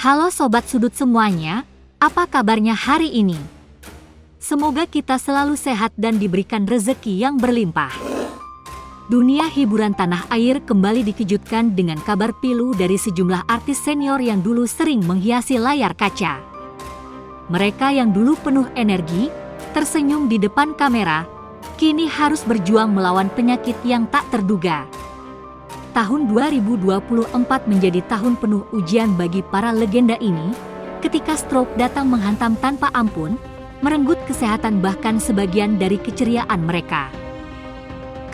Halo Sobat Sudut semuanya, apa kabarnya hari ini? Semoga kita selalu sehat dan diberikan rezeki yang berlimpah. Dunia hiburan tanah air kembali dikejutkan dengan kabar pilu dari sejumlah artis senior yang dulu sering menghiasi layar kaca. Mereka yang dulu penuh energi, tersenyum di depan kamera, kini harus berjuang melawan penyakit yang tak terduga. Tahun 2024 menjadi tahun penuh ujian bagi para legenda ini, ketika stroke datang menghantam tanpa ampun, merenggut kesehatan bahkan sebagian dari keceriaan mereka.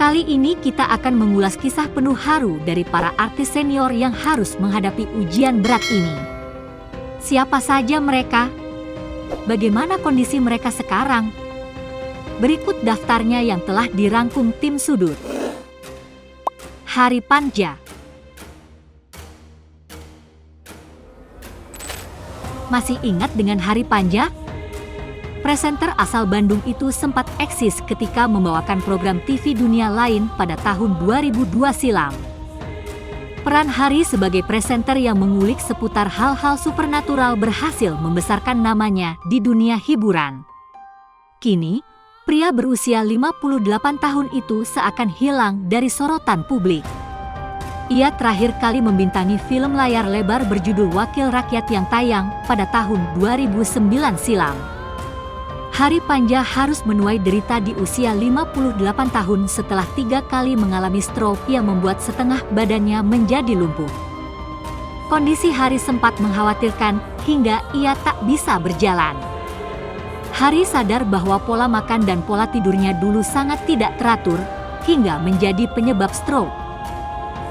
Kali ini kita akan mengulas kisah penuh haru dari para artis senior yang harus menghadapi ujian berat ini. Siapa saja mereka? Bagaimana kondisi mereka sekarang? Berikut daftarnya yang telah dirangkum tim Sudut. Hari Panja. Masih ingat dengan Hari Panja? Presenter asal Bandung itu sempat eksis ketika membawakan program TV dunia lain pada tahun 2002 silam. Peran Hari sebagai presenter yang mengulik seputar hal-hal supernatural berhasil membesarkan namanya di dunia hiburan. Kini, pria berusia 58 tahun itu seakan hilang dari sorotan publik. Ia terakhir kali membintangi film layar lebar berjudul Wakil Rakyat yang tayang pada tahun 2009 silam. Hari Panja harus menuai derita di usia 58 tahun setelah 3 kali mengalami stroke yang membuat setengah badannya menjadi lumpuh. Kondisi Hari sempat mengkhawatirkan hingga ia tak bisa berjalan. Hari sadar bahwa pola makan dan pola tidurnya dulu sangat tidak teratur, hingga menjadi penyebab stroke.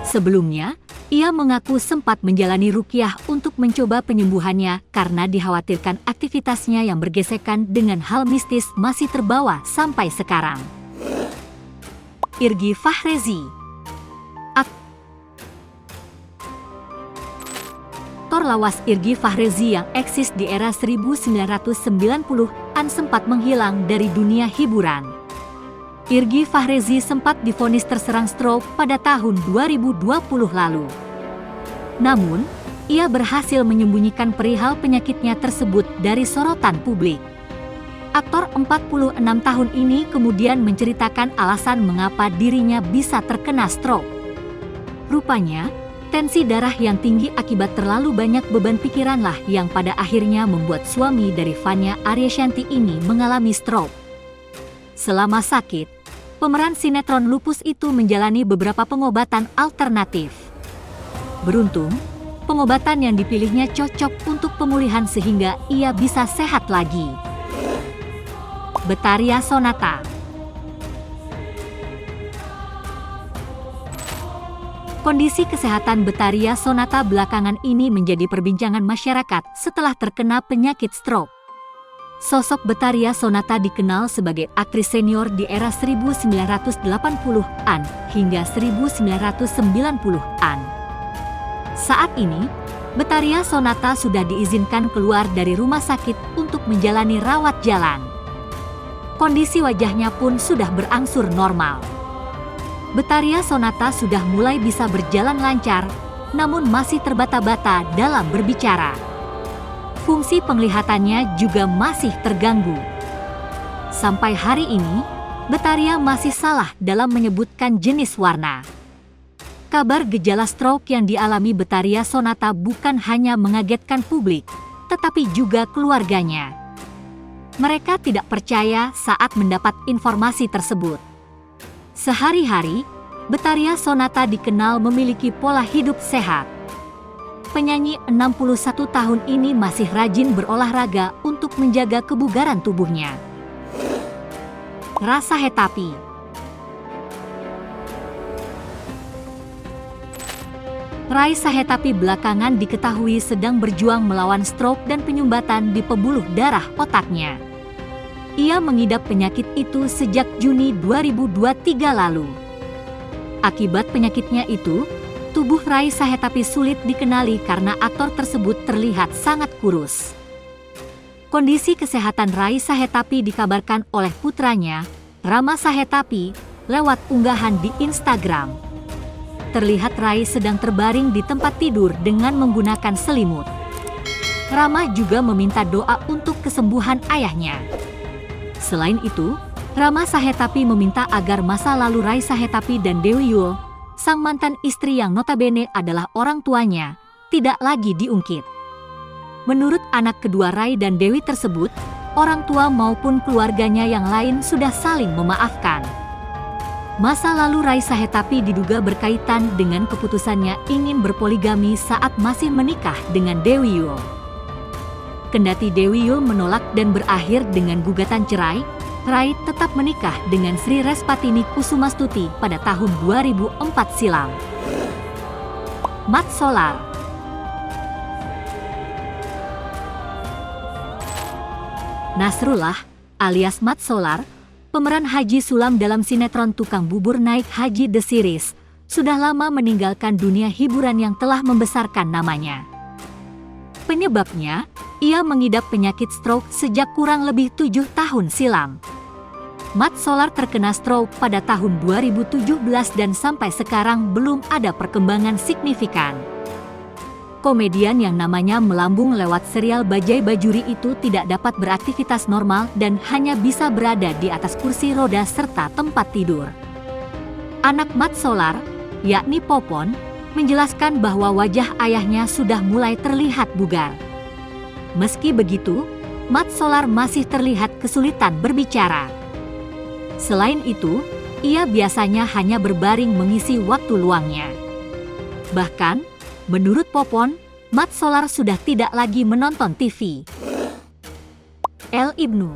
Sebelumnya, ia mengaku sempat menjalani ruqyah untuk mencoba penyembuhannya karena dikhawatirkan aktivitasnya yang bergesekan dengan hal mistis masih terbawa sampai sekarang. Irgi Fahrezi. Aktor lawas Irgi Fahrezi yang eksis di era 1990-an sempat menghilang dari dunia hiburan. Irgi Fahrezi sempat divonis terserang stroke pada tahun 2020 lalu. Namun, ia berhasil menyembunyikan perihal penyakitnya tersebut dari sorotan publik. Aktor 46 tahun ini kemudian menceritakan alasan mengapa dirinya bisa terkena stroke. Rupanya, tensi darah yang tinggi akibat terlalu banyak beban pikiranlah yang pada akhirnya membuat suami dari Fanya Aryashanti ini mengalami stroke. Selama sakit, pemeran sinetron Lupus itu menjalani beberapa pengobatan alternatif. Beruntung, pengobatan yang dipilihnya cocok untuk pemulihan sehingga ia bisa sehat lagi. Betharia Sonata. Kondisi kesehatan Betharia Sonata belakangan ini menjadi perbincangan masyarakat setelah terkena penyakit stroke. Sosok Betharia Sonata dikenal sebagai aktris senior di era 1980-an hingga 1990-an. Saat ini, Betharia Sonata sudah diizinkan keluar dari rumah sakit untuk menjalani rawat jalan. Kondisi wajahnya pun sudah berangsur normal. Betharia Sonata sudah mulai bisa berjalan lancar, namun masih terbata-bata dalam berbicara. Fungsi penglihatannya juga masih terganggu. Sampai hari ini, Betharia masih salah dalam menyebutkan jenis warna. Kabar gejala stroke yang dialami Betharia Sonata bukan hanya mengagetkan publik, tetapi juga keluarganya. Mereka tidak percaya saat mendapat informasi tersebut. Sehari-hari, Betharia Sonata dikenal memiliki pola hidup sehat. Penyanyi 61 tahun ini masih rajin berolahraga untuk menjaga kebugaran tubuhnya. Rasa Hetapi. Raisa Hetapi belakangan diketahui sedang berjuang melawan stroke dan penyumbatan di pembuluh darah otaknya. Ia mengidap penyakit itu sejak Juni 2023 lalu. Akibat penyakitnya itu, tubuh Raisa Hetapi sulit dikenali karena aktor tersebut terlihat sangat kurus. Kondisi kesehatan Raisa Hetapi dikabarkan oleh putranya, Rama Sahetapi, lewat unggahan di Instagram. Terlihat Rai sedang terbaring di tempat tidur dengan menggunakan selimut. Rama juga meminta doa untuk kesembuhan ayahnya. Selain itu, Rama Sahetapi meminta agar masa lalu Rai Sahetapi dan Dewi Yul, sang mantan istri yang notabene adalah orang tuanya, tidak lagi diungkit. Menurut anak kedua Rai dan Dewi tersebut, orang tua maupun keluarganya yang lain sudah saling memaafkan. Masa lalu Rai Sahetapi diduga berkaitan dengan keputusannya ingin berpoligami saat masih menikah dengan Dewi Yul. Kendati Dewi Yul menolak dan berakhir dengan gugatan cerai, Rai tetap menikah dengan Sri Respatini Kusumastuti pada tahun 2004 silam. Mat Solar. Nasrullah alias Mat Solar, pemeran Haji Sulam dalam sinetron Tukang Bubur Naik Haji The Series, sudah lama meninggalkan dunia hiburan yang telah membesarkan namanya. Penyebabnya, ia mengidap penyakit stroke sejak kurang lebih 7 tahun silam. Mat Solar terkena stroke pada tahun 2017 dan sampai sekarang belum ada perkembangan signifikan. Komedian yang namanya melambung lewat serial Bajai Bajuri itu tidak dapat beraktivitas normal dan hanya bisa berada di atas kursi roda serta tempat tidur. Anak Mat Solar, yakni Popon, menjelaskan bahwa wajah ayahnya sudah mulai terlihat bugar. Meski begitu, Mat Solar masih terlihat kesulitan berbicara. Selain itu, ia biasanya hanya berbaring mengisi waktu luangnya. Bahkan, menurut Popon, Mat Solar sudah tidak lagi menonton TV. El Ibnu.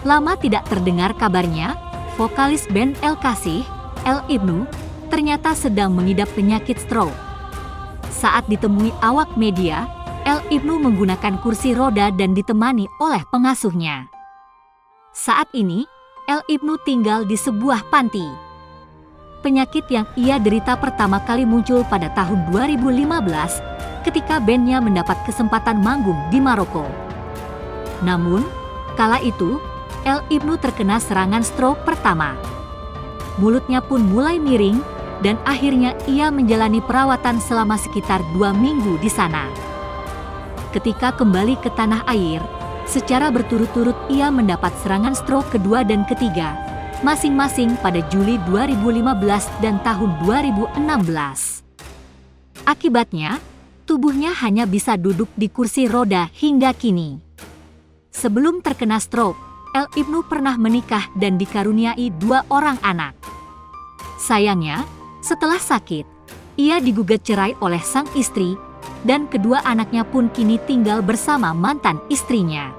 Lama tidak terdengar kabarnya, vokalis band El Kasih, El Ibnu, ternyata sedang mengidap penyakit stroke. Saat ditemui awak media, El Ibnu menggunakan kursi roda dan ditemani oleh pengasuhnya. Saat ini, El Ibnu tinggal di sebuah panti. Penyakit yang ia derita pertama kali muncul pada tahun 2015 ketika bandnya mendapat kesempatan manggung di Maroko. Namun, kala itu, El Ibnu terkena serangan stroke pertama. Mulutnya pun mulai miring, dan akhirnya ia menjalani perawatan selama sekitar 2 minggu di sana. Ketika kembali ke tanah air, secara berturut-turut ia mendapat serangan stroke kedua dan ketiga, masing-masing pada Juli 2015 dan tahun 2016. Akibatnya, tubuhnya hanya bisa duduk di kursi roda hingga kini. Sebelum terkena stroke, El Ibnu pernah menikah dan dikaruniai 2 orang anak. Sayangnya, setelah sakit, ia digugat cerai oleh sang istri, dan kedua anaknya pun kini tinggal bersama mantan istrinya.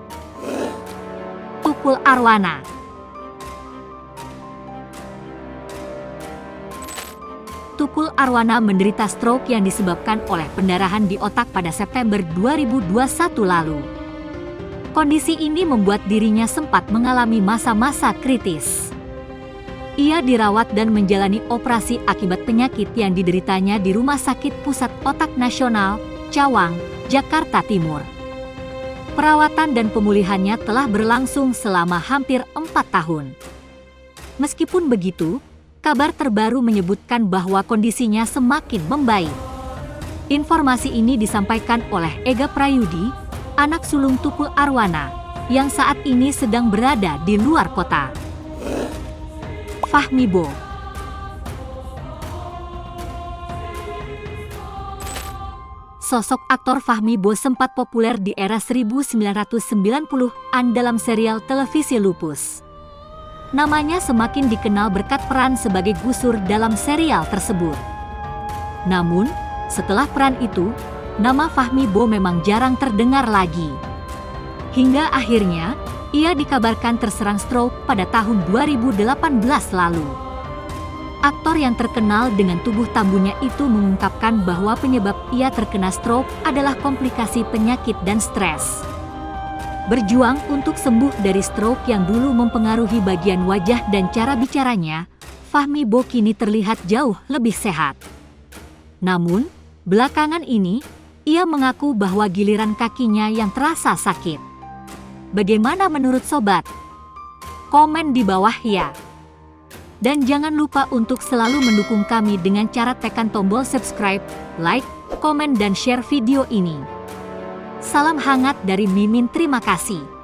Tukul Arwana. Tukul Arwana menderita stroke yang disebabkan oleh pendarahan di otak pada September 2021 lalu. Kondisi ini membuat dirinya sempat mengalami masa-masa kritis. Ia dirawat dan menjalani operasi akibat penyakit yang dideritanya di Rumah Sakit Pusat Otak Nasional, Cawang, Jakarta Timur. Perawatan dan pemulihannya telah berlangsung selama hampir 4 tahun. Meskipun begitu, kabar terbaru menyebutkan bahwa kondisinya semakin membaik. Informasi ini disampaikan oleh Ega Prayudi, anak sulung Tukul Arwana, yang saat ini sedang berada di luar kota. Fahmi Bo. Sosok aktor Fahmi Bo sempat populer di era 1990-an dalam serial televisi Lupus. Namanya semakin dikenal berkat peran sebagai Gusur dalam serial tersebut. Namun, setelah peran itu, nama Fahmi Bo memang jarang terdengar lagi. Hingga akhirnya, ia dikabarkan terserang stroke pada tahun 2018 lalu. Aktor yang terkenal dengan tubuh tambunnya itu mengungkapkan bahwa penyebab ia terkena stroke adalah komplikasi penyakit dan stres. Berjuang untuk sembuh dari stroke yang dulu mempengaruhi bagian wajah dan cara bicaranya, Fahmi Bo kini terlihat jauh lebih sehat. Namun, belakangan ini, ia mengaku bahwa giliran kakinya yang terasa sakit. Bagaimana menurut sobat? Komen di bawah ya. Dan jangan lupa untuk selalu mendukung kami dengan cara tekan tombol subscribe, like, komen dan share video ini. Salam hangat dari Mimin, terima kasih.